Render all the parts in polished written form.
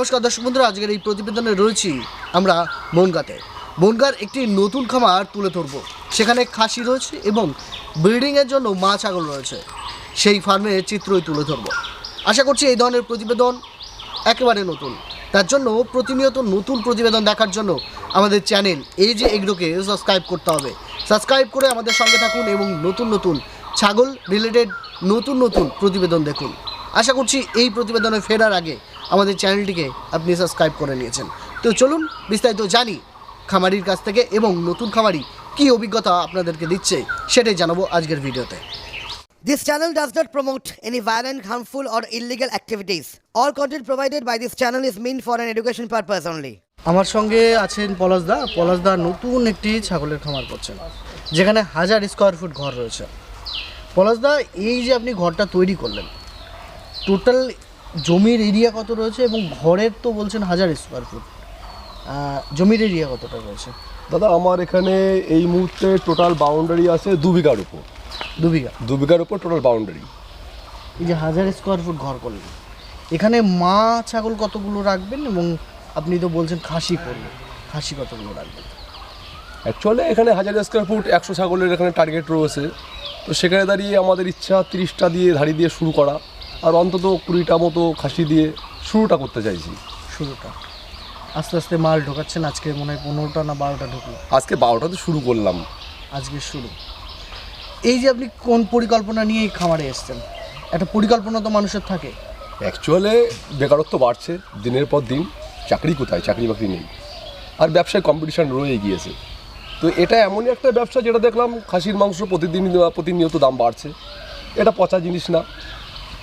নমস্কার দর্শক বন্ধুরা, আজকের এই প্রতিবেদনে রয়েছি আমরা বনগাঁতে। বনগাঁর একটি নতুন খামার তুলে ধরব। সেখানে খাসি রয়েছে এবং ব্রিডিংয়ের জন্য মা ছাগল রয়েছে। সেই ফার্মের চিত্রই তুলে ধরব। আশা করছি এই ধরনের প্রতিবেদন একেবারে নতুন। তার জন্য প্রতিনিয়ত নতুন প্রতিবেদন দেখার জন্য আমাদের চ্যানেল AJ এগ্রোকে সাবস্ক্রাইব করতে হবে। সাবস্ক্রাইব করে আমাদের সঙ্গে থাকুন এবং নতুন নতুন ছাগল রিলেটেড নতুন প্রতিবেদন দেখুন। আশা করছি এই প্রতিবেদনে ফেরার আগে আমাদের চ্যানেলটিকে আপনি সাবস্ক্রাইব করে নিয়েছেন। তো চলুন বিস্তারিত জানি খামারির কাছ থেকে এবং নতুন খামারি কী অভিজ্ঞতা আপনাদেরকে দিচ্ছে সেটাই জানাবো আজকের ভিডিওতে। This channel does not promote any violent, harmful or illegal activities. All content provided by this channel is meant for an education purpose only. আমার সঙ্গে আছেন পলাশদা নতুন একটি ছাগলের খামার করছেন, যেখানে 1000 স্কোয়ার ফুট ঘর রয়েছে। পলাশদা, এই যে আপনি ঘরটা তৈরি করলেন, টোটাল জমির এরিয়া কত রয়েছে এবং ঘরের তো বলছেন 1000 স্কোয়ার ফুট, জমির এরিয়া কতটা রয়েছে? দাদা, আমার এখানে এই মুহূর্তে টোটাল বাউন্ডারি আছে 2 বিঘার উপর। 2 বিঘার উপর টোটাল বাউন্ডারি। এই যে 1000 স্কোয়ার ফুট ঘর করলেন, এখানে মা ছাগল কতগুলো রাখবেন এবং আপনি তো বলছেন খাসি করবেন, খাসি কতগুলো রাখবেন? অ্যাকচুয়ালি এখানে 1000 স্কোয়ার ফুট 100 ছাগলের এখানে টার্গেট রয়েছে। তো সেখানে দাঁড়িয়ে আমাদের ইচ্ছা 30টা দিয়ে ধাড়ি দিয়ে শুরু করা, আর অন্তত 20টা মতো খাসি দিয়ে শুরুটা করতে চাইছি। শুরুটা আস্তে আস্তে মাল ঢোকাচ্ছেন। আজকে মনে হয় 15টা না 12টা ঢুকলো। আজকে 12টাতে শুরু করলাম। আজকে শুরু। এই যে আপনি কোন পরিকল্পনা নিয়ে এই খামারে এসেছেন? একটা পরিকল্পনা তো মানুষের থাকে। অ্যাকচুয়ালি বেকারত্ব বাড়ছে দিনের পর দিন, চাকরি কোথায়, চাকরি বাকরি নেই, আর ব্যবসায় কম্পিটিশান রয়ে গিয়েছে। তো এটা এমনই একটা ব্যবসা যেটা দেখলাম খাসির মাংস প্রতিনিয়ত দাম বাড়ছে। এটা পচা জিনিস না।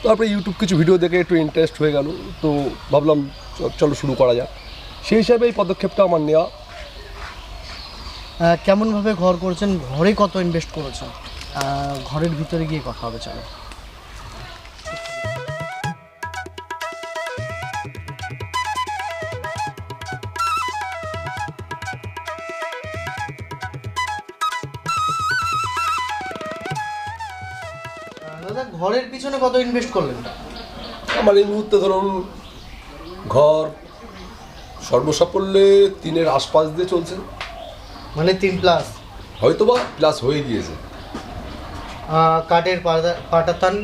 তারপরে ইউটিউব কিছু ভিডিও দেখে একটু ইন্টারেস্ট হয়ে গেল, তো ভাবলাম চলো শুরু করা যাক। সেই হিসাবে এই পদক্ষেপটা আমার নেওয়া। কেমনভাবে ঘর করেছেন, ঘরে কত ইনভেস্ট করেছেন, ঘরের ভিতরে গিয়ে কথা হবে চলো। দাদা, ঘরের পিছনে কত ইনভেস্ট করলেন? আমার এই মুহূর্তে ধরুন ঘর সর্বসাফল্যে 3-এর আশপাশ দিয়ে চলছে, মানে 3+, হয়তো বা প্লাস হয়ে গিয়েছে। কাঠের পাটাতান,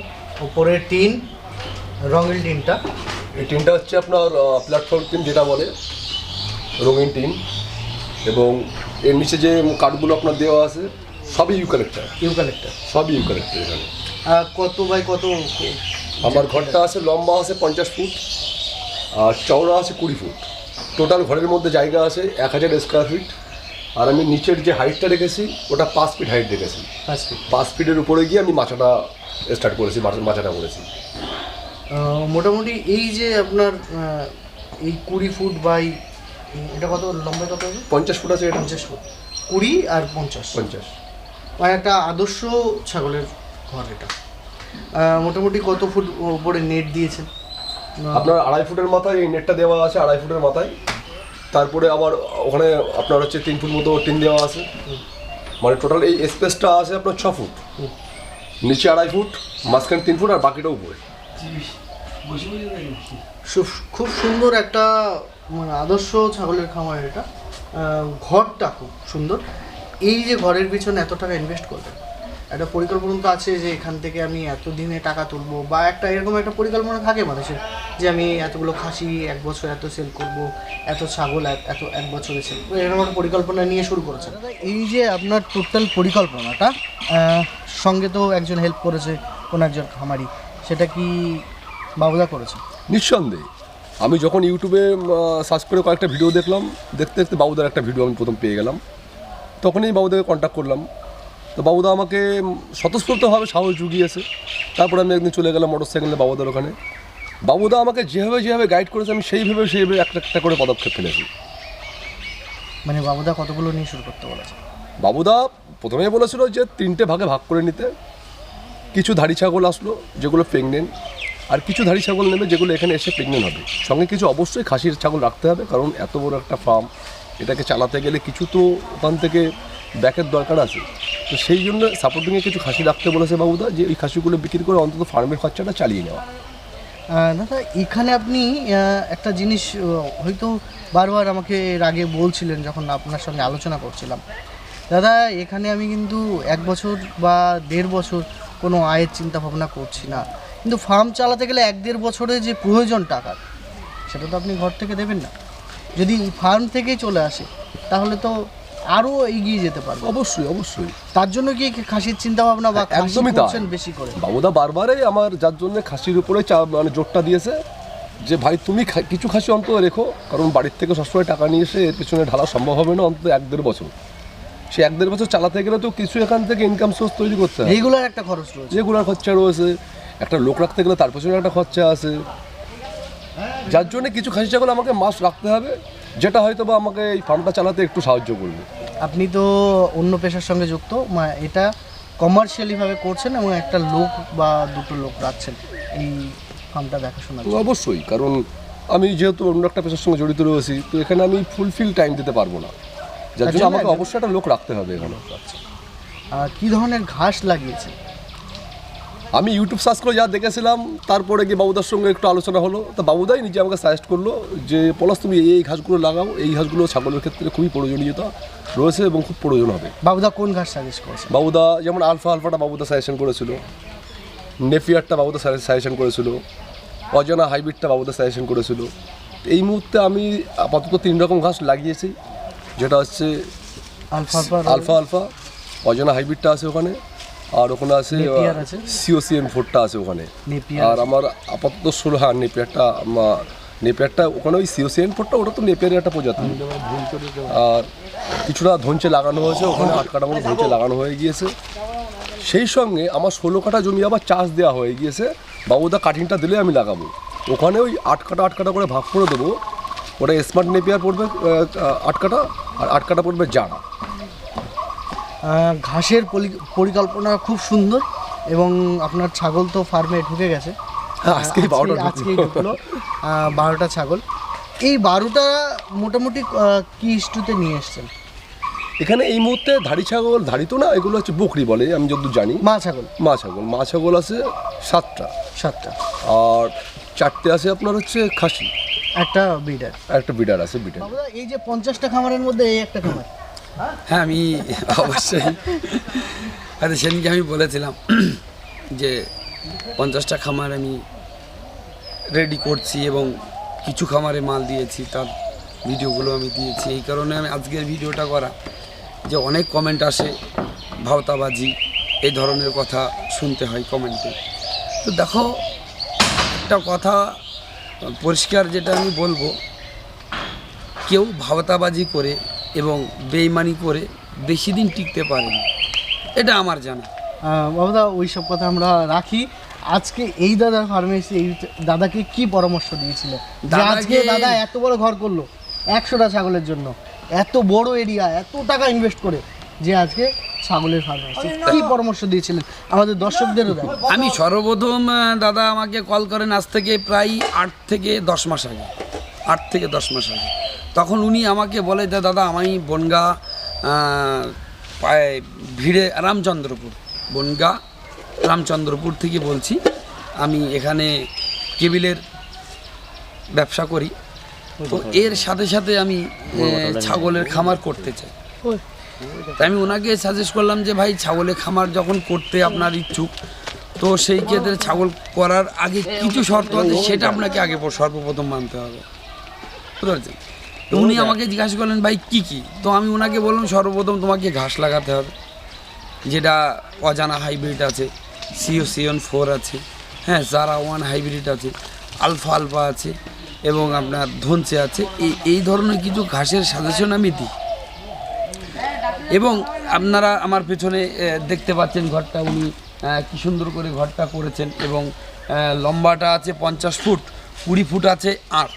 উপরের টিন, রঙিন টিনটা। এই টিনটা হচ্ছে আপনার প্ল্যাটফর্ম টিন যেটা বলে, রঙিন টিন। এবং এর নিচে যে কাঠগুলো আপনার দেওয়া আছে সবই ইউক্যালিপটাস। সবই ইউক্যালিপটাস এখানে। কত বাই কত? আমার ঘরটা আছে লম্বা আছে 50 ফুট আর চওড়া আছে 20 ফুট। টোটাল ঘরের মধ্যে জায়গা আছে 1000 স্কোয়ার ফিট। আর আমি নিচের যে হাইটটা রেখেছি ওটা 5 ফিট হাইট রেখেছি। 5 ফিটের উপরে গিয়ে আমি মাচাটা স্টার্ট করেছি, মাচাটা করেছি। মোটামুটি এই যে আপনার এই 20 ফুট বাই, এটা কত লম্বা, কত আছে? 50 ফুট আছে। এটা 50 ফুট, 20 আর 50, মানে একটা আদর্শ ছাগলের ঘর। এটা মোটামুটি কত ফুট উপরে নেট দিয়েছেন? আপনার 2.5 ফুটের মাথায় এই নেটটা দেওয়া আছে, 2.5 ফুটের মাথায়। তারপরে আবার ওখানে আপনার হচ্ছে 3 ফুট মতো টিন দেওয়া আছে। মানে টোটাল এই স্পেসটা আছে আপনার 6 ফুট, নিচে 2.5 ফুট, মাঝখানে 3 ফুট আর বাকিটা উপরে। খুব সুন্দর একটা মানে আদর্শ ছাগলের খামার এটা। ঘরটা খুব সুন্দর। এই যে ঘরের পিছনে এত টাকা ইনভেস্ট করবেন, একটা পরিকল্পনা তো আছে যে এখান থেকে আমি এত দিনে টাকা তুলবো, বা একটা এরকম একটা পরিকল্পনা থাকে মানুষের যে আমি এতগুলো খাসি 1 বছর এত সেল করব, এত ছাগল এত 1 বছরে সেল করবো, এরকম একটা পরিকল্পনা নিয়ে শুরু করেছেন। এই যে আপনার টোটাল পরিকল্পনাটা, সঙ্গে তো একজন হেল্প করেছে, কোনো একজন খামারি, সেটা কি বাবুদা করেছে? নিঃসন্দেহে। আমি যখন ইউটিউবে সার্চ করে কয়েকটা ভিডিও দেখলাম, দেখতে দেখতে বাবুদার একটা ভিডিও আমি প্রথম পেয়ে গেলাম। তখনই বাবুদাকে কন্ট্যাক্ট করলাম। তো বাবুদা আমাকে স্বতঃস্ফূর্তভাবে সাহস জুগিয়েছে। তারপরে আমি একদিন চলে গেলাম মোটরসাইকেলে বাবুদার ওখানে। বাবুদা আমাকে যেভাবে গাইড করেছে আমি সেইভাবে একটা করে পদক্ষেপ ফেলেছি। মানে বাবুদা কতগুলো নিয়ে শুরু করতে বলেছে? বাবুদা প্রথমেই বলেছিল যে 3টে ভাগে ভাগ করে নিতে। কিছু ধাড়ি ছাগল আসলো যেগুলো প্রেগনেন্ট, আর কিছু ধাড়ি ছাগল নেবে যেগুলো এখানে এসে প্রেগনেন্ট হবে। সঙ্গে কিছু অবশ্যই খাসির ছাগল রাখতে হবে, কারণ এত বড় একটা ফার্ম, এটাকে চালাতে গেলে কিছু তো ওখান থেকে ব্যাকের দরকার আছে। তো সেই জন্য সাপোর্টিংয়ে কিছু খাসি রাখতে বলেছে বাবুদা, যে ওই খাসিগুলো বিক্রি করে অন্তত ফার্মের খরচাটা চালিয়ে নেওয়া। দাদা এখানে আপনি একটা জিনিস হয়তো বারবার আমাকে এর আগে বলছিলেন যখন আপনার সঙ্গে আলোচনা করছিলাম, দাদা এখানে আমি কিন্তু 1 বছর বা 1.5 বছর কোনো আয়ের চিন্তা ভাবনা করছি না, কিন্তু ফার্ম চালাতে গেলে 1-1.5 বছরে যে প্রয়োজন টাকার সেটা তো আপনি ঘর থেকে দেবেন না। যদি ফার্ম থেকেই চলে আসে তাহলে তো আরও এগিয়ে যেতে পারবে। অবশ্যই অবশ্যই। তার জন্য কি খাসির চিন্তা ভাবনা বা খাসি একদমই তাই। করছেন বেশি করে? বাবুদা বারবারই আমার যার জন্য খাসির উপরে মানে জোরটা দিয়েছে যে ভাই তুমি কিছু খাসি অন্তত রেখো, কারণ বাড়ির থেকে সবসময় টাকা নিয়ে এসে এর পেছনে ঢালা সম্ভব হবে না। অন্তত 1-1.5 বছর, সে 1-1.5 বছর চালাতে গেলে তো কিছু এখান থেকে ইনকাম সোর্স তৈরি করতে হবে। রেগুলার একটা খরচ রয়েছে, রেগুলার খরচা রয়েছে, একটা লোক রাখতে গেলে তার পেছনে একটা খরচা আছে, যার জন্য কিছু খাসি ছাগল আমাকে মাস রাখতে হবে, যেটা হয়তো বা আমাকে এই ফার্মটা চালাতে একটু সাহায্য করবে। আপনি তো অন্য পেশার সঙ্গে যুক্ত, এটা কমার্শিয়ালিভাবে করছেন এবং একটা লোক বা দুটো লোক রাখছেন এই ফার্মটা দেখাশোনা। তো অবশ্যই, কারণ আমি যেহেতু অন্য একটা পেশার সঙ্গে জড়িত রয়েছি, তো এখানে আমি ফুলফিল টাইম দিতে পারবো না, যার জন্য আমাকে অবশ্যই একটা লোক রাখতে হবে এখানে। কী ধরনের ঘাস লাগিয়েছে? আমি ইউটিউব সার্চ করে যা দেখেছিলাম, তারপরে গিয়ে বাবুদার সঙ্গে একটু আলোচনা হলো, তা বাবুদাই নিজে আমাকে সাজেস্ট করলো যে পলাশ তুমি এই ঘাসগুলো লাগাও, এই ঘাসগুলো ছাগলের ক্ষেত্রে খুবই প্রয়োজনীয়তা রয়েছে এবং খুব প্রয়োজন হবে। বাবুদা কোন ঘাস সাজেস্ট করেছে? বাবুদা যেমন আলফাটা বাবুদা সাজেশন করেছিল, নেপিয়ারটা বাবুদা সাজেশন করেছিল, অজানা হাইব্রিডটা বাবুদা সাজেশন করেছিল। এই মুহূর্তে আমি আপাতত 3 রকম ঘাস লাগিয়েছি, যেটা হচ্ছে আলফা, অজানা হাইব্রিডটা আছে ওখানে, আর ওখানে আছে COCN4টা আছে ওখানে, আর আমার আপাতত 16 নেপিয়ারটা ওখানে ওই COCN4টা, ওটা তো নেপিয়ারের একটা প্রজাতি। আর কিছুটা ধনচে লাগানো হয়েছে ওখানে, 8 কাঠা মতো ধনচে লাগানো হয়ে গিয়েছে। সেই সঙ্গে আমার 16 কাঠা জমি আবার চাষ দেওয়া হয়ে গিয়েছে, বাবুদা কাটিংটা দিলে আমি লাগাবো ওখানে। ওই 8 কাঠা করে ভাগ করে দেবো, ওটা স্মার্ট নেপিয়ার পড়বে 8 কাঠা, আর 8 কাঠা পড়বে জারা। ঘাসের পরিকল্পনা খুব সুন্দর, এবং আপনার ছাগল তো ফার্মে ঢুকে গেছে, আজকেই ঢুকলো 12টা ছাগল। এই 12টা মোটামুটি কি ইস্যুতে নিয়ে এসছেন? এখানে এই মুহূর্তে ধাড়ি ছাগল, ধাড়ি তো না, এগুলো হচ্ছে বকরি বলে আমি যতদূর জানি। মা ছাগল আছে 7টা, আর 4টে আছে আপনার হচ্ছে খাসি, একটা বিডার আছে। এই যে 50টা খামারের মধ্যে এই একটা খামার? হ্যাঁ, আমি অবশ্যই সেদিনকে আমি বলেছিলাম যে 50টা খামার আমি রেডি করছি এবং কিছু খামারে মাল দিয়েছি, তার ভিডিওগুলো আমি দিয়েছি। এই কারণে আমি আজকের ভিডিওটা করা, যে অনেক কমেন্ট আসে ভাওতাবাজি এই ধরনের কথা শুনতে হয় কমেন্টে। তো দেখো, একটা কথা পরিষ্কার যেটা আমি বলবো, কেউ ভাওতাবাজি করে এবং বেইমানি করে বেশি দিন টিকতে পারে না, এটা আমার জানা। বাবুদা ওই সব কথা আমরা রাখি। আজকে এই দাদার ফার্মে এসে এই দাদাকে কি পরামর্শ দিয়েছিল? আজকে দাদা এত বড় ঘর করলো 100টা ছাগলের জন্য, এত বড় এরিয়া, এত টাকা ইনভেস্ট করে, যে আজকে ছাগলের ফার্মে এসে কি পরামর্শ দিয়েছিলেন আমাদের দর্শকদেরও? আমি সর্বপ্রথম দাদা আমাকে কল করেন আজ থেকে প্রায় 8 থেকে 10 মাস আগে। তখন উনি আমাকে বলে যে দাদা আমি বনগাঁ ভিড়ে রামচন্দ্রপুর থেকে বলছি, আমি এখানে কেবিলের ব্যবসা করি, তো এর সাথে সাথে আমি ছাগলের খামার করতে চাই। তাই আমি ওনাকে সাজেস্ট করলাম যে ভাই ছাগলের খামার যখন করতে আপনার ইচ্ছুক, তো সেই ক্ষেত্রে ছাগল করার আগে কিছু শর্ত আছে, সেটা আপনাকে আগে সর্বপ্রথম মানতে হবে, বুঝতে পারছেন? তো উনি আমাকে জিজ্ঞাসা করলেন ভাই কী কী, তো আমি ওনাকে বললাম সর্বপ্রথম তোমাকে ঘাস লাগাতে হবে, যেটা অজানা হাইব্রিড আছে, COCN4 আছে, হ্যাঁ, জারা 1 হাইব্রিড আছে, আলফা আছে, এবং আপনার ধনচে আছে। এই ধরনের কিছু ঘাসের সাজেশন আমি দিই। এবং আপনারা আমার পেছনে দেখতে পাচ্ছেন ঘরটা, উনি কি সুন্দর করে ঘরটা করেছেন, এবং লম্বাটা আছে 50 ফুট, 20 ফুট আছে আর।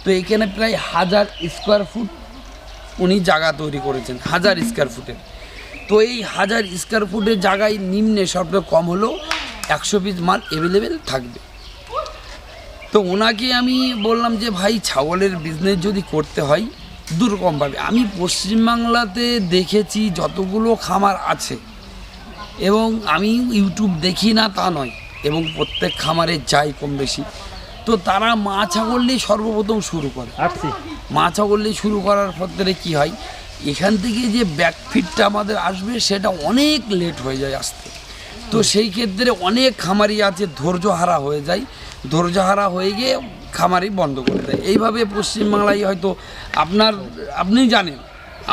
তো এখানে প্রায় 1000 স্কোয়ার ফুট উনি জায়গা তৈরি করেছেন, 1000 স্কোয়ার ফুটের। তো এই 1000 স্কোয়ার ফুটের জায়গায় নিম্নে সবচেয়ে কম হলেও 100 পিস মাল অ্যাভেলেবেল থাকবে। তো ওনাকে আমি বললাম যে ভাই ছাগলের বিজনেস যদি করতে হয় দুরকমভাবে, আমি পশ্চিমবাংলাতে দেখেছি যতগুলো খামার আছে, এবং আমি ইউটিউব দেখি না তা নয়, এবং প্রত্যেক খামারে যাই কম বেশি, তো তারা মা ছাগল নিয়ে সর্বপ্রথম শুরু করে। মা ছাগল নিয়ে শুরু করার ক্ষেত্রে কী হয়, এখান থেকে যে ব্যাকফিটটা আমাদের আসবে সেটা অনেক লেট হয়ে যায় আসতে। তো সেই ক্ষেত্রে অনেক খামারি আছে ধৈর্যহারা হয়ে যায়, ধৈর্যহারা হয়ে গিয়ে খামারি বন্ধ করে দেয়। এইভাবে পশ্চিমবাংলায় হয়তো আপনি জানেন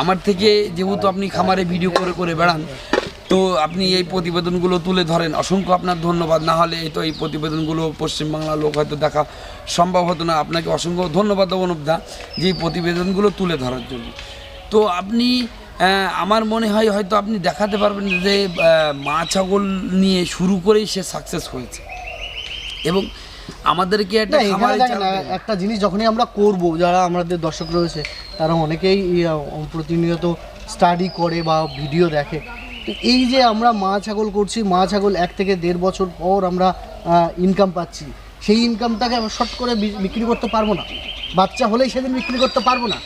আমার থেকে, যেহেতু আপনি খামারে ভিডিও করে করে বেড়ান, তো আপনি এই প্রতিবেদনগুলো তুলে ধরেন, অসংখ্য আপনার ধন্যবাদ। না হলে এই প্রতিবেদনগুলো পশ্চিমবাংলার লোক হয়তো দেখা সম্ভব হতো না। আপনাকে অসংখ্য ধন্যবাদ অনুপদা যে এই প্রতিবেদনগুলো তুলে ধরার জন্য। তো আপনি আমার মনে হয় হয়তো আপনি দেখাতে পারবেন যে মা ছাগল নিয়ে শুরু করেই সে সাকসেস হয়েছে। এবং আমাদেরকে একটা একটা জিনিস যখনই আমরা করব, যারা আমাদের দর্শক রয়েছে তারা অনেকেই প্রতিনিয়ত স্টাডি করে বা ভিডিও দেখে। তো এই যে আমরা মা ছাগল করছি, মা ছাগল 1 থেকে 1.5 বছর পর আমরা ইনকাম পাচ্ছি, সেই ইনকামটাকে আমরা শর্ট করে বিক্রি করতে পারবো না। বাচ্চা হলেই সেদিন বিক্রি করতে পারবো না,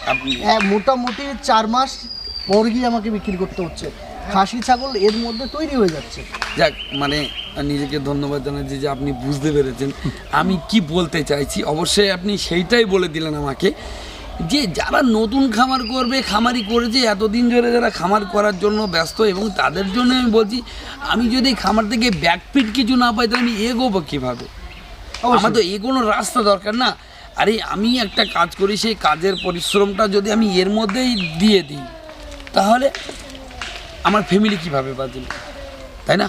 মোটামুটি 4 মাস পর গিয়ে আমাকে বিক্রি করতে হচ্ছে। খাসি ছাগল এর মধ্যে তৈরি হয়ে যাচ্ছে। যাক, মানে নিজেকে ধন্যবাদ জানাচ্ছি যে আপনি বুঝতে পেরেছেন আমি কি বলতে চাইছি। অবশ্যই আপনি সেইটাই বলে দিলেন আমাকে, যে যারা নতুন খামার করবে, খামারি করেছে এতদিন ধরে, যারা খামার করার জন্য ব্যস্ত, এবং তাদের জন্য আমি বলছি, আমি যদি খামার থেকে ব্যাকফিট কিছু না পাই তাহলে আমি এগোবো কীভাবে? আমার তো এগোনোর রাস্তা দরকার না। আরে আমি একটা কাজ করি, সেই কাজের পরিশ্রমটা যদি আমি এর মধ্যেই দিয়ে দিই তাহলে আমার ফ্যামিলি কীভাবে বাঁচবে, তাই না?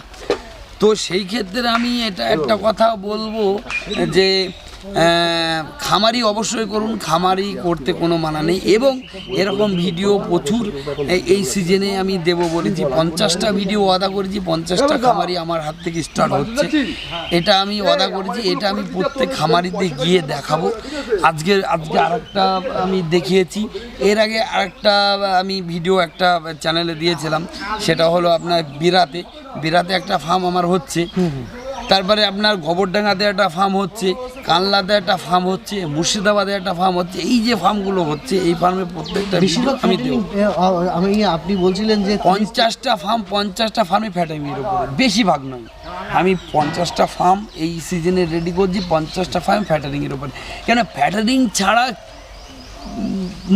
তো সেই ক্ষেত্রে আমি এটা একটা কথা বলবো যে খামারি অবশ্যই করুন, খামারি করতে কোনো মানা নেই। এবং এরকম ভিডিও প্রচুর এই সিজনে আমি দেব বলেছি, 50টা ভিডিও ওয়াদা করেছি, 50টা খামারি আমার হাত থেকে স্টার্ট হচ্ছে, এটা আমি ওয়াদা করেছি। এটা আমি প্রত্যেক খামারিতে গিয়ে দেখাবো। আজকে আরেকটা আমি দেখিয়েছি, এর আগে আরেকটা আমি ভিডিও একটা চ্যানেলে দিয়েছিলাম, সেটা হলো আপনার বিরাতে একটা ফার্ম আমার হচ্ছে, তারপরে আপনার গোবরডাঙ্গাতে একটা ফার্ম হচ্ছে, কানলাতে একটা ফার্ম হচ্ছে, মুর্শিদাবাদে একটা ফার্ম হচ্ছে। এই যে ফার্মগুলো হচ্ছে, এই ফার্মে প্রত্যেকটা আপনি বলছিলেন যে 50টা ফার্মে ফ্যাটামির উপরে, বেশিরভাগ নয়। আমি 50টা ফার্ম এই সিজনে রেডি করছি, 50টা ফার্ম ফ্যাটারিংয়ের উপরে। কেন ফ্যাটারিং ছাড়া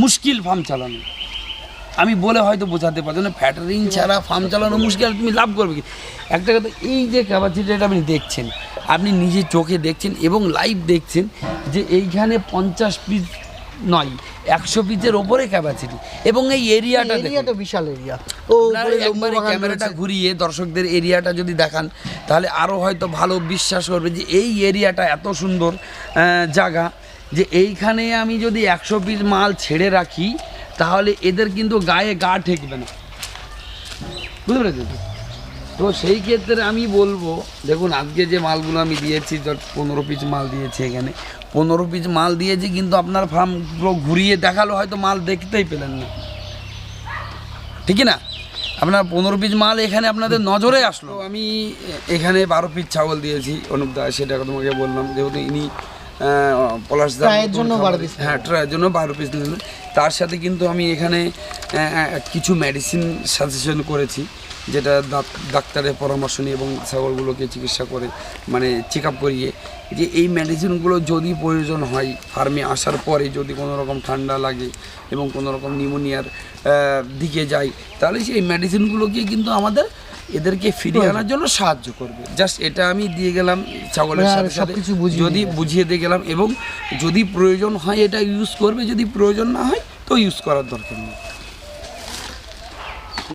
মুশকিল ফার্ম চালানো, আমি বলে হয়তো বোঝাতে পারছি না। ফ্যাটারিং ছাড়া ফার্ম চালানো মুশকিল, তুমি লাভ করবে কি? একটা কথা, এই যে ক্যাপাসিটিটা আপনি দেখছেন, আপনি নিজে চোখে দেখছেন এবং লাইভ দেখছেন যে এইখানে 50 পিস নয়, 100 পিসের ওপরে ক্যাপাসিটি। এবং এই এরিয়াটা বিশাল এরিয়া। একবারে ক্যামেরাটা ঘুরিয়ে দর্শকদের এরিয়াটা যদি দেখান তাহলে আরও হয়তো ভালো বিশ্বাস করবে যে এই এরিয়াটা এত সুন্দর জায়গা, যে এইখানে আমি যদি 100 পিস মাল ছেড়ে রাখি তাহলে এদের কিন্তু গায়ে গা ঠেকবে না, বুঝতে পেরেছেন? তো সেই ক্ষেত্রে আমি বলবো, দেখুন আজকে যে মালগুলো আমি দিয়েছি, 15 পিস মাল দিয়েছি, এখানে 15 পিস মাল দিয়েছি, কিন্তু আপনার ফার্মগুলো ঘুরিয়ে দেখালো হয়তো মাল দেখতেই পেলেন না, ঠিক না? আপনার 15 পিস মাল এখানে আপনাদের নজরে আসলো। আমি এখানে 12 পিস ছাগল দিয়েছি অনুপদা, সেটা তোমাকে বললাম, যেহেতু ইনি ট্রায়ের জন্য 12 পিস, হ্যাঁ ট্রায়ের জন্য 12 পিস নিলেন। তার সাথে কিন্তু আমি এখানে কিছু মেডিসিন সাজেশন করেছি, যেটা ডাক্তারের পরামর্শ নিয়ে এবং ছাগলগুলোকে চিকিৎসা করে, মানে চেক আপ করিয়ে, যে এই মেডিসিনগুলো যদি প্রয়োজন হয় ফার্মে আসার পরে, যদি কোনো রকম ঠান্ডা লাগে এবং কোনো রকম নিউমোনিয়ার দিকে যায়, তাহলে সেই মেডিসিনগুলোকে কিন্তু আমাদের এদেরকে ফিরিয়ে আনার জন্য সাহায্য করবে। জাস্ট এটা আমি দিয়ে গেলাম ছাগলের সাথে সাথে, যদি বুঝিয়ে দিয়ে গেলাম, এবং যদি প্রয়োজন হয় এটা ইউজ করবে, যদি প্রয়োজন না হয় তো ইউজ করার দরকার নেই।